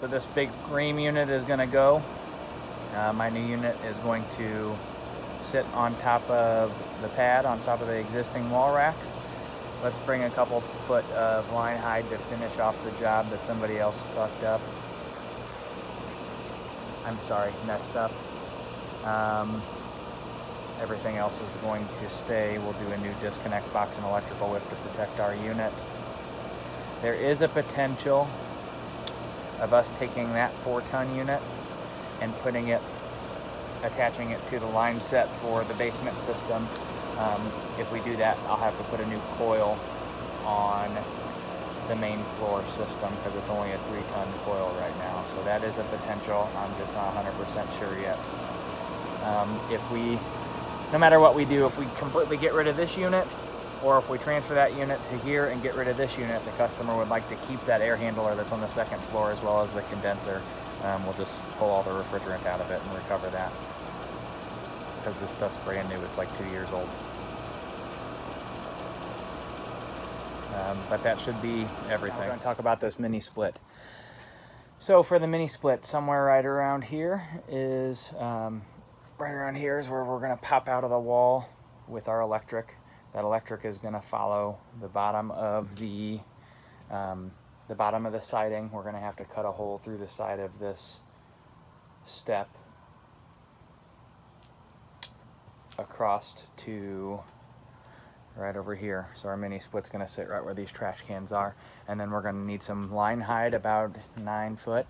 So this big frame unit is going to go. My new unit is going to sit on top of the pad, on top of the existing wall rack. Let's bring a couple foot of line hide to finish off the job that somebody else fucked up. I'm sorry, messed up. Everything else is going to stay. We'll do a new disconnect box and electrical whip to protect our unit. There is a potential of us taking that 4-ton unit and attaching it to the line set for the basement system. If we do that, I'll have to put a new coil on the main floor system because it's only a 3-ton coil right now. So that is a potential. I'm just not 100% sure yet. No matter what we do, if we completely get rid of this unit, or if we transfer that unit to here and get rid of this unit, the customer would like to keep that air handler that's on the second floor as well as the condenser. We'll just pull all the refrigerant out of it and recover that. Because this stuff's brand new, it's like 2 years old. But that should be everything. I'm going to talk about this mini split. So for the mini split, somewhere right around here is where we're going to pop out of the wall with our electric. That electric is going to follow the bottom of the siding. We're going to have to cut a hole through the side of this step across to right over here. So our mini split's going to sit right where these trash cans are. And then we're going to need some line hide, about 9 foot,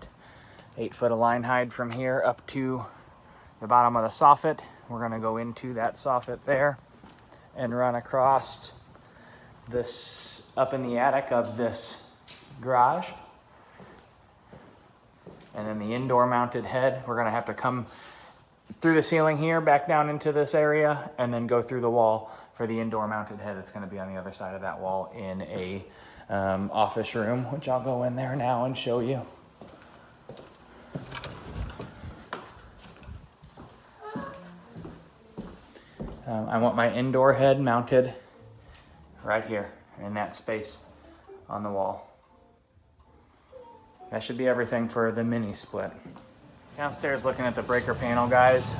8 foot of line hide from here up to the bottom of the soffit. We're going to go into that soffit there and run across this up in the attic of this garage. And then the indoor mounted head, we're going to have to come through the ceiling here, back down into this area, and then go through the wall for the indoor mounted head. It's going to be on the other side of that wall in a office room, which I'll go in there now and show you. I want my indoor head mounted right here in that space on the wall. That should be everything for the mini split. Downstairs looking at the breaker panel, guys.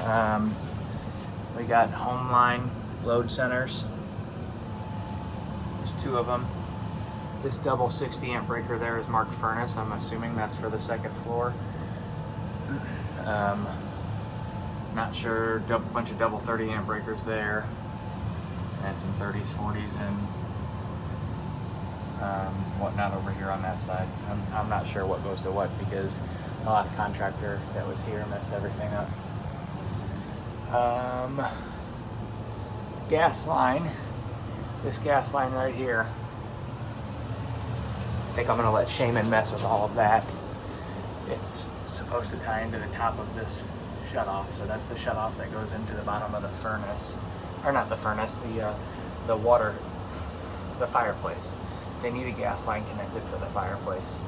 We got home line load centers. There's 2 of them. This double 60 amp breaker there is marked furnace. I'm assuming that's for the second floor. Not sure, bunch of double 30 amp breakers there, and some 30s, 40s, and whatnot over here on that side. I'm not sure what goes to what because the last contractor that was here messed everything up. Gas line, this gas line right here. I think I'm gonna let Shaman mess with all of that. It's supposed to tie into the top of this shutoff, so that's the shutoff that goes into the bottom of the furnace, or not the furnace, the water, the fireplace. They need a gas line connected for the fireplace.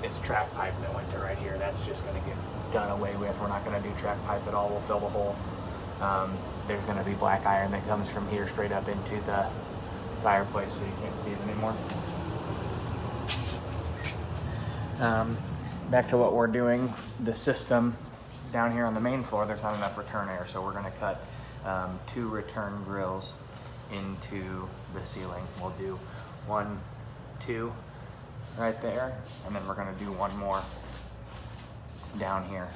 It's track pipe that went to right here. That's just going to get done away with. We're not going to do track pipe at all. We'll fill the hole. There's going to be black iron that comes from here straight up into the fireplace, so you can't see it anymore. Back to what we're doing, the system down here on the main floor, there's not enough return air, so we're going to cut 2 return grills into the ceiling. We'll do 1, 2 right there, and then we're going to do 1 more down here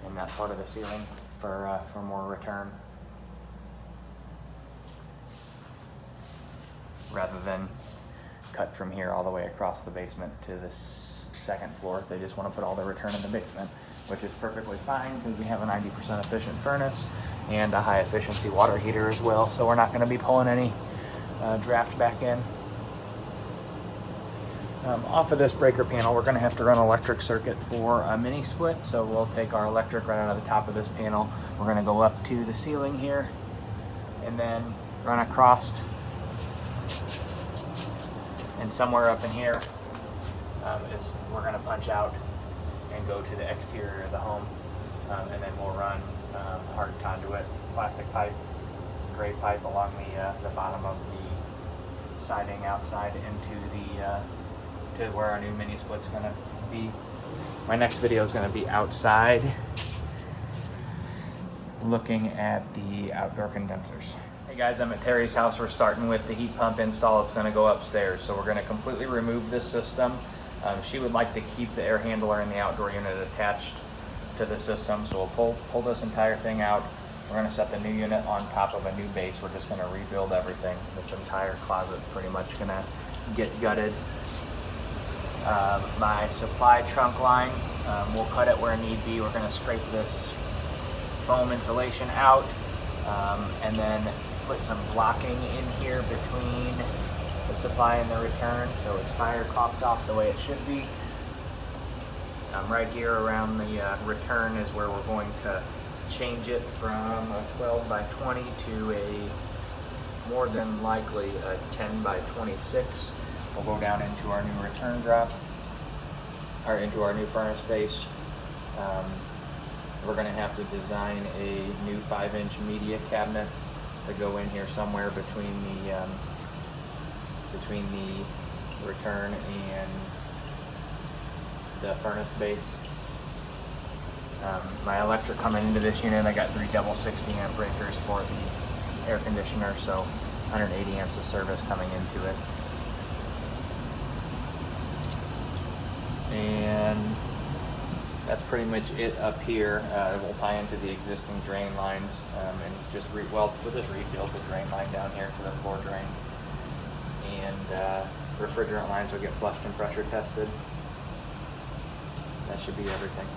in that part of the ceiling for more return, rather than cut from here all the way across the basement to this second floor. They just want to put all the return in the basement, which is perfectly fine because we have a 90% efficient furnace and a high efficiency water heater as well, so we're not going to be pulling any draft back in. Off of this breaker panel, we're going to have to run an electric circuit for a mini split, so we'll take our electric right out of the top of this panel. We're going to go up to the ceiling here and then run across, and somewhere up in here is we're going to punch out and go to the exterior of the home, and then we'll run hard conduit, plastic pipe, gray pipe along the bottom of the siding outside into the to where our new mini split's going to be. My next video is going to be outside, looking at the outdoor condensers. Hey guys, I'm at Terry's house. We're starting with the heat pump install. It's going to go upstairs. So we're going to completely remove this system. She would like to keep the air handler in the outdoor unit attached to the system. So we'll pull this entire thing out. We're going to set the new unit on top of a new base. We're just going to rebuild everything. This entire closet pretty much going to get gutted. My supply trunk line, we'll cut it where need be. We're going to scrape this foam insulation out and then put some blocking in here between the supply and the return so it's fire caulked off the way it should be. Right here around the return is where we're going to change it from a 12 by 20 to a more than likely a 10 by 26. We'll go down into our new return drop, or into our new furnace base. We're going to have to design a new 5-inch media cabinet to go in here somewhere between the return and the furnace base. My electric coming into this unit, I got 3 double 60 amp breakers for the air conditioner, so 180 amps of service coming into it. And that's pretty much it up here. We'll tie into the existing drain lines and just we'll just rebuild the drain line down here to the floor drain. And refrigerant lines will get flushed and pressure tested. That should be everything.